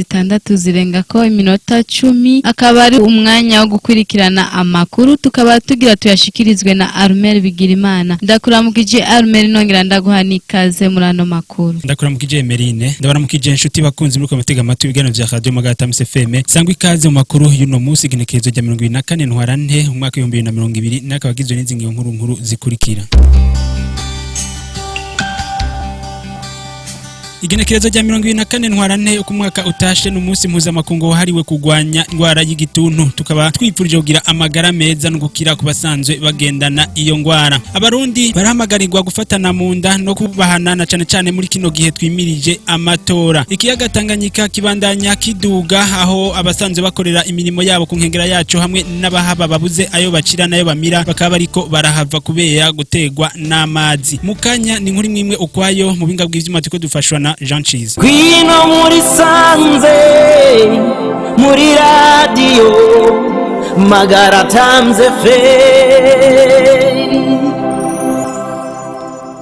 6 zirenga ko iminota 10 akaba ari umwanya wo gukurikirana amakuru tukaba tugira tuyashikirizwe na Armel BIGIRIMANA. Ndakuramukije Armel, nongera ndaguhana ikaze muri ano makuru. Ndakuramukije Emeline, ndabaramukije inshuti bakunzi muri komutega amatwi ibiganiro vya Radio Magara FM. Sangwa ikaze mu makuru y'uno munsi igenekerezo rya 24 ntwarante umwaka 2020 n'akabagizwe n'izingiyo nkurunkuru zikurikira. Igenekerezo rya 24 ntwarante uko umwaka utashe n'umunsi mpuzamakungu wahariwe kugwanya indwara y'igituntu, tukaba twipfurije kugira amagara meza no gukira ku basanzwe bagendana iyo ndwara. Abarundi barahamagarirwa gufatana munda no kubahana na cane muri kino gihe twimirije amatora. Ikiyaga Tanganyika kibandanya kiduga aho abasanzwe bakorera imirimo yabo ku nkengera yacu hamwe n'abahaba babuze ayo bacira nayo bamira bakaba bariko barahava kubera gutegwa n'amazi. Mukanya ni nkuri mwimwe ukwayo mu binga bw'ivyuma tuko dufashwa na Jean Cheese. Kwino muri sanze muri radio Magara tamze fe.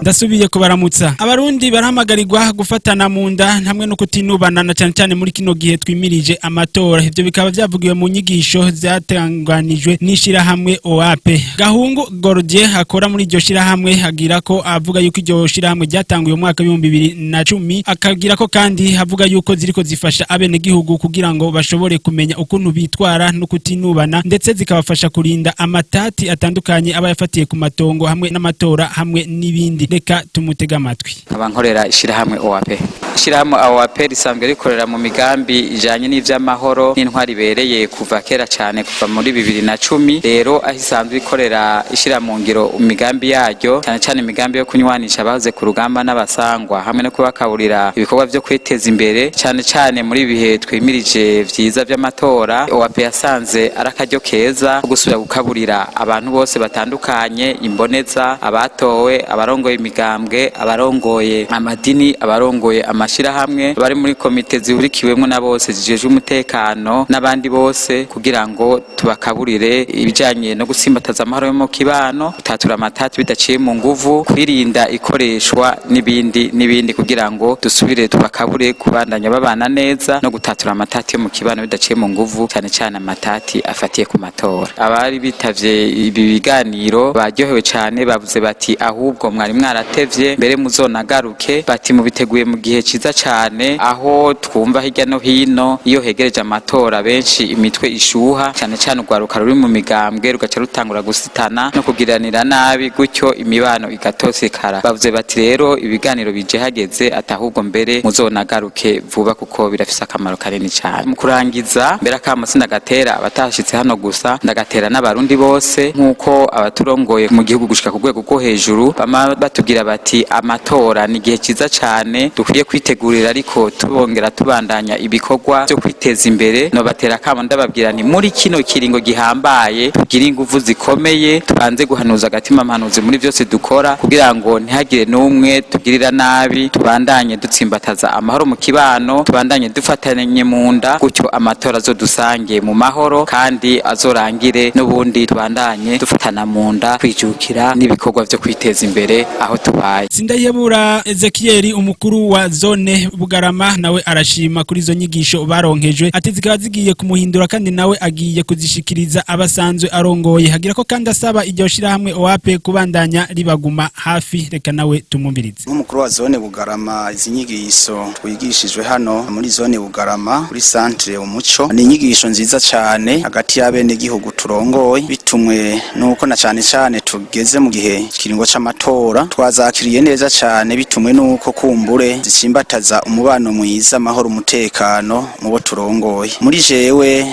Ndasubiye kubaramutsa. Abarundi barahamagarirwa gufatana munda hamwe no kutinubana na cyane muri kino gihe twimirije amatora. Ivyo bikaba byavugiwe mu nyigisho zatanganijwe n'ishira hamwe OAP. Gahungu Gordier akora muri iryo shira hamwe agira ko avuga yuko iryo shira hamwe ryatanguye mu mwaka 2010 akagira ko kandi avuga yuko ziriko zifasha abene gihugu kugira ngo bashobore kumenya ukuntu bitwara no kutinubana ndetse zikabafasha kurinda amatati atandukanye aba yafatiye ku matongo hamwe n'amatora hamwe n'ibindi. Reka tumutega amatwi. Abankorera ishirahamwe OAP. Ishirahamwe OAP risanzwe rikorera mu migambi ijanye n'ivy'amahoro n'intwari ibereye kuva kera cyane kuva muri 2010. Rero ahisanzwe ikorera ishira mu ngiro imigambi yaryo cyane imigambi yo kunywanisha abahoze ku rugamba n'abasangwa hamwe no kubakaburira ibikorwa byo kwiteza imbere cyane muri bihe twimirije vyiza by'amatora. OAP yasanze arakaryo keza gusubira gukaburira abantu bose batandukanye, imboneza, abatowe, abarongoye imigambwe, abarongoye amadini, abarongoye amashira hamwe, bari muri komite zihurikiwemo na bose zijejwe umutekano n'abandi bose kugira ngo tubakaburire ibijanye no gusimbataza amahoro mu kibano, gutatura amatati bidaciye mu nguvu, kwirinda ikoreshwa n'ibindi kugira ngo dusubire tubakabure kubandanya babana neza no gutatura amatati yo mu kibano bidaciye mu nguvu cyane amatati afatiye ku matora. Abari bitavye ibi biganiro baryohewe cyane, bavuze bati ahubwo mwari mwaratevye mbere muzonagaruke, bati mubiteguye mu gihe ciza cyane aho twumva hirya no hino iyo hegereje amatora benshi imitwe ishuha cyane ugwaruka ruri mu migambwe rugaca rutangura gusitana no kugiranira nabi gutyo imibano igatosekara. Bavuze bati rero ibiganiro bije hageze atahubwo mbere muzonagaruke vuba kuko birafise akamaro kanini cyane. Mu kurangiza mbere akamusi ndagatera abatashitse hano gusa ndagatera n'abarundi bose nkuko abaturongoye mu gihugu gushika ku rwego rwo hejuru batubwira bati amatora ni gihe ciza cyane dukwiye kwitegurira ariko tubongera tubandanya ibikorwa byo kwiteza imbere. No batera kamo ndababwira ni muri kino kiringo gihambaye tugira ingufu zikomeye, tubanze guhanuza agatima mpanuzi muri byose dukora kugira ngo ntihagire n'umwe tugirira nabi, tubandanye dutsimbataza amahoro mu kibano, tubandanye dufatanye munda gutyo amatora zo dusange mu mahoro kandi azorangire n'ubundi tubandanye dufatana munda kwijukira n'ibikorwa byo kwiteza imbere aho tubaye. Sindayebura Ezekiel umukuru wa zone Bugarama nawe arashima kuri zo nyigisho baronkejwe, ati zikaba zigiye kumuhindura kandi nawe agiye kuzishikiriza abasanzwe arongoye. Hagira ko kandi asaba iryo shira hamwe OAP kubandanya ribaguma hafi. Reka nawe tumumvirize. Umukuru wa zone Bugarama, izi nyigisho twigishijwe hano muri zone Bugarama kuri centre umuco ni inyigisho nziza cyane hagati y'abene gihugu turongoye, bitumwe nuko na cyane tugeze mu gihe kiringo c'amatora. Twazakiriye neza cyane bitumwe nuko kumbure zitsimbataza umubano mwiza, amahoro, umutekano mu bo turongoye. Muri jewe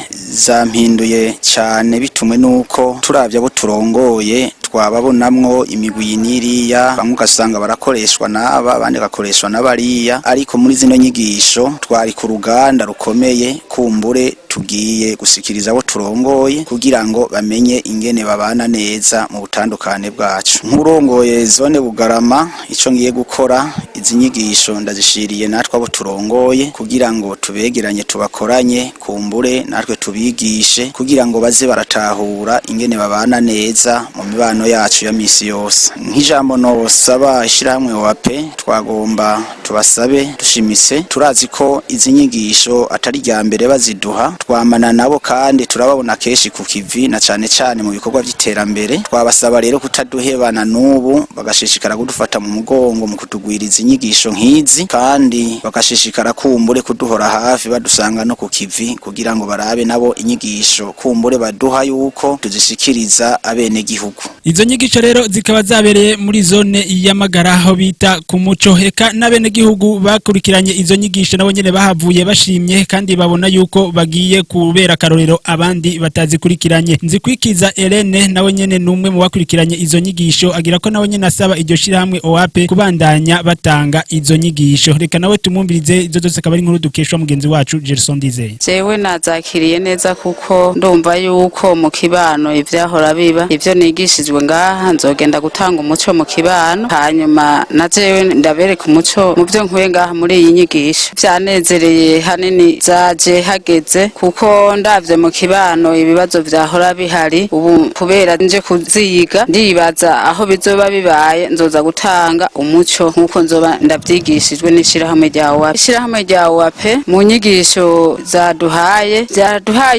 zampinduye cyane bitumwe nuko turavya bo turongoye twababonamwo imigwi niriya, bamwe ugasanga barakoreshwa n'aba abandi bakoreshwa n'abariya, ariko muri zino nyigisho twari ku ruganda rukomeye kumbure tugiye gusikiriza abo turongoye kugira ngo bamenye ingene babana neza mu butandukane bwacu. Nkurongoye zone Bugarama ico ngiye gukora, izi nyigisho ndazishiriye natwe abo turongoye kugira ngo tubegeranye tubakoranye ku kumbure natwe tubigishe kugira ngo baze baratahura ingene babana neza mu mibano yacu ya misi yose. Nk'ijambo nosaba ishirahamwe wape twagomba tubasabe dushimise, turazi ko izi nyigisho atari rya mbere baziduha, twamana nabo kandi turababona keshi ku kivi na cane cane mu bikorwa by'iterambere. Twabasaba rero kutaduhebana n'ubu, bagashishikara kudufata mu mugongo mu kutugwiriza inyigisho nk'izi, kandi bagashishikara kumbure kuduhora hafi badusanga no ku kivi kugira ngo barabe nabo inyigisho kumbure baduha yuko tuzishikiriza abene gihugu. Izo nyigisho rero zikaba zabereye muri zone ya Magara aho bita ku muco. Eka n'abene gihugu bakurikiranye izo nyigisho nabo nyene bahavuye bashimye kandi babona yuko bagiye kubera karorero abandi batazikurikiranye. Nzikwikiza Elene nawe nyene numwe mu bakurikiranye izo nyigisho, agira ko nawe nyene asaba iryo shirahamwe OAP kubandanya batanga izo nyigisho. Reka nawe tumwumvirize, izo zose akaba ari inkuru dukeshwa mugenzi wacu Gerson Dizeye. Jewe nazakiriye neza kuko ndumva yuko mu kibano ivyahora biba ivyo nigishijwe ngaha nzogenda gutanga umuco mu kibano, hanyuma na jewe ndabereka umuco mu byo nkuye ngaha muri iyi nyigisho. Vyanezereye hanini zaje hageze kuko ndavye mu kibano ibibazo vyahora bihari, ubu kubera nje kuziga ndibaza aho bizoba bibaye nzoza gutanga umuco nkuko nzoba ndavyigishijwe n'ishirahamwe rya OAP. Ishirahamwe rya OAP mu nyigisho zaduhaye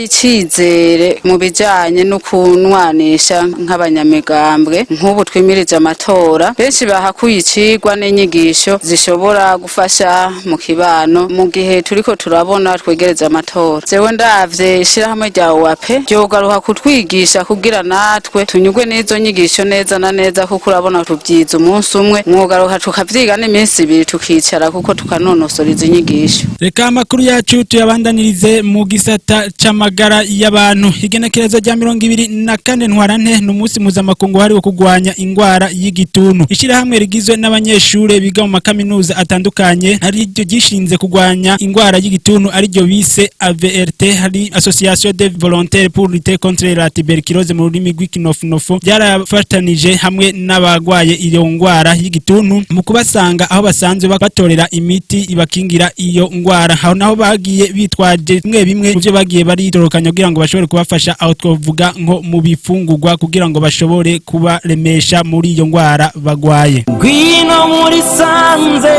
icizere mu bijanye no kunwanisha nk'abanyamigambwe. Nk'ubu twimirije amatora, benshi bahakuye icigwa n'inyigisho zishobora gufasha mu kibano mu gihe turiko turabona twegereza amatora. Jewe ndavye ishirahamwe rya OAP ryogaruka kutwigisha kugira natwe tunyugwe n'izo nyigisho neza na neza, kuko urabona tuvyiza umunsi umwe, mwogaruka tukavyiga n'iminsi ibiri tukicara kuko tukanonosora izo nyigisho. Reka amakuru yacu tuyabandanirize mu gisata c'amagara y'abantu. Igenekerezo rya 24 ntwarante n'umunsi mpuzamakungu hariwe kugwanya ingwara y'igituntu. Ishirahamwe rigizwe n'abanyeshure biga mu makaminuza atandukanye ari ryo gishinze kugwanya ingwara y'igituntu ari ryo bise AVRT, hari Association des volontaires pour lutter contre la tuberculose mu rurimi rw'ikinofunofu, byarafatanije hamwe n'abagwaye iyo ngwara y'igituntu mu kubasanga aho basanzwe batorera imiti ibakingira iyo ngwara. Aho naho bagiye bitwaje bimwe mu byo bagiye baritorokanya kugira ngo bashobore kubafasha, aho twovuga nko mu bifungurwa kugira ngo bashobore kubaremesha muri iyo ngwara bagwaye. Gwino muri sanze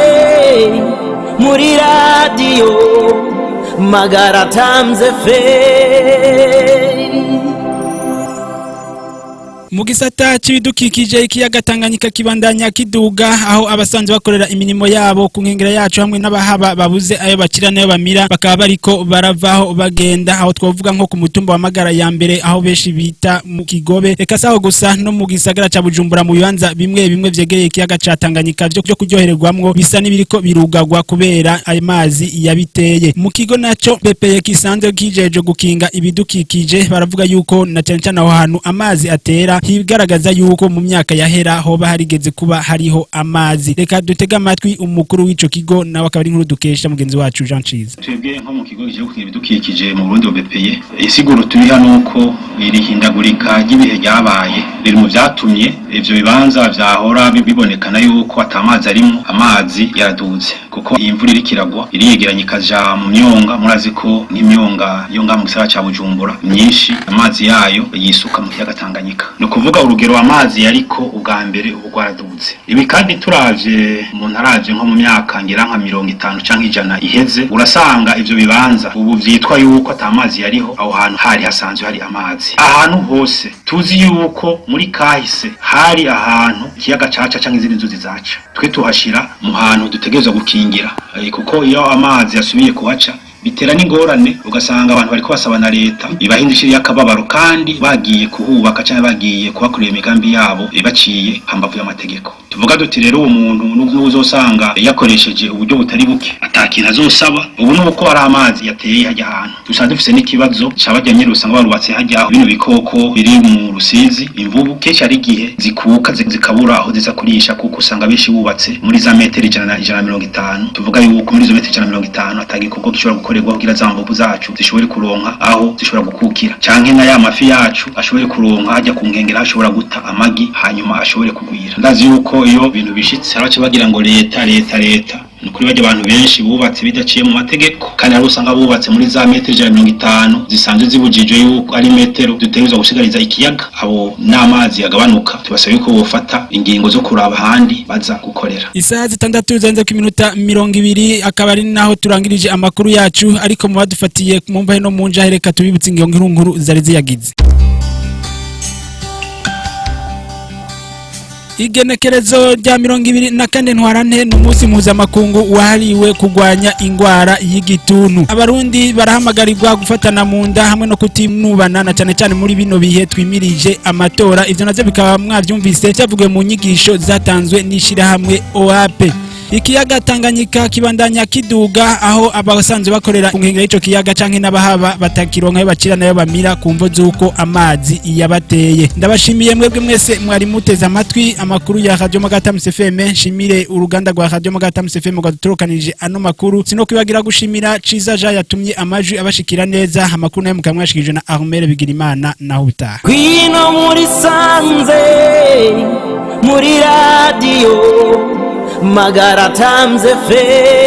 muri radio Magara tamze fe. Mu gisata c'ibidukikije ikiyaga Tanganyika kibandanya kiduga, aho abasanzwe bakorera imirimo yabo ku nkengera yacu hamwe n'abahaba babuze ayo bakira nayo bamira, bakaba bariko baravaho bagenda. Aho twovuga nko ku mutumba wa Magara ya mbere aho beshi bita mu Kigobe, eka saho gusa no mu gisagara ca Bujumbura mu bibanza bimwe vyegereye ikiyaga ca Tanganyika byo kuryohererwamwo bisa n'ibiriko birugagwa kubera ayo mazi yabiteye. Mu kigo naco BPE kisanzwe kijeje gukinga ibidukikije baravuga yuko na cyane cyane aho hantu amazi atera higaragaza yuko mu myaka yahera hoba harigeze kuba hariho amazi. Reka dutega amatwi umukuru w'ico kigo nawe akaba ari inkuru dukesha mugenzi wacu Jean Chiza. Twebwe nko mu kigo gihugu ibidukikije mu Burundi BPE, isiguro turi hano uko iri hindagurika ry'ibihe ryabaye riri mu vyatumye ivyo bibanza vyahora bibonekana yuko atamazi arimo, amazi yaraduze kuko imvura iri kiragwa iriyegeranye ikaja mu myonga. Murazi ko nk'imyonga yo nga mu gisagara ca Bujumbura myinshi amazi yayo yisuka mu kiyaga Tanganyika, no kuvuga urugero amazi yariko ubwa mbere ubwaraduze. Ibi kandi turavye umuntu araje nko mu myaka ngira nka 50 canke 100 iheze, urasanga ivyo bibanza ubu vyitwa yuko atamazi yariho, aho hantu hari hasanzwe hari amazi. Ahantu hose tuzi yuko muri kahise hari ahantu ikiyaga caca canke izindi nzuzi zaca, twe tuhashira mu hantu dutegerezwa gukingira, kuko iyo amazi yasubiye kuhaca bitera n'ingorane, ugasanga abantu bariko basabana leta ibahindishiriye akababaro kandi bagiye kuhubaka cyane bagiye kubakorera imigambi yabo baciye hambavu y'amategeko. Tuvuga duti rero uwo muntu n'uzosanga yakoresheje uburyo butari buke atakintu azosaba. Ubu nuko ari amazi yateye hajya ahantu dusanzwe dufise n'ikibazo cabajyanye rusanga barubatse hajya bino bikoko biri mu Rusizi, imvubu kenshi ari gihe zikuka zikabura aho ziza kurisha, kuko usanga benshi bubatse muri za metero 150. Tuvuga yuko muri zo metero 150 atagikoko gishobora gukorerwa kugira za mvubu zacu zishobore kuronka aho zishobora gukukira, canke na ya mafi yacu ashobore kuronka hajya ku nkengera ashobora guta amagi hanyuma ashobore kugwira. Ndazi yuko iyo bintu bishitse abace bagira ngo leta kuri bajya abantu benshi bubatse bidaciye mu mategeko kandi ari usanga bubatse muri za metero 150 zisanzwe zibujijwe yuko ari metero dutegerezwa gusigariza ikiyaga abo n'amazi yagabanuka tubasaba yuko bofata ingingo zo kuraba handi baza gukorera. Isaha 6 zenze ku minota 20 akaba ari naho turangirije amakuru yacu ariko mu badufatiye mu mvahe no mu nja hereka tubibutse nkurunkuru zari ziyagize. Igenekerezo rya 24 ntwarante n'umunsi mpuzamakungu wahariwe kugwanya ingwara y'igituntu. Abarundi barahamagarirwa gufatana munda hamwe no kutinubana na cyane muri bino bihe twimirije amatora. Ivyo navyo bikaba mwavyumvise cyavugiwe mu nyigisho zatanzwe n'ishirahamwe OAP. Ikiyaga Tanganyika kibandanya kiduga aho abasanzwe bakorera ku nkengera y'ico kiyaga canke n'abahaba batakironka yo bacira nayo bamira kumvo zuko amazi yabateye. Ndabashimiye mwebwe mwese mwari muteze amatwi amakuru ya Radio Magara FM. Nshimire uruganda rwa Radio Magara FM rwaduturukanije ano makuru. Sino kwibagira gushimira Ciza ja yatumye amajwi abashikira neza. Amakuru nayo mukamwashikije na Armel BIGIRIMANA naho utaha. Kwino muri sanze muri radio Magara FM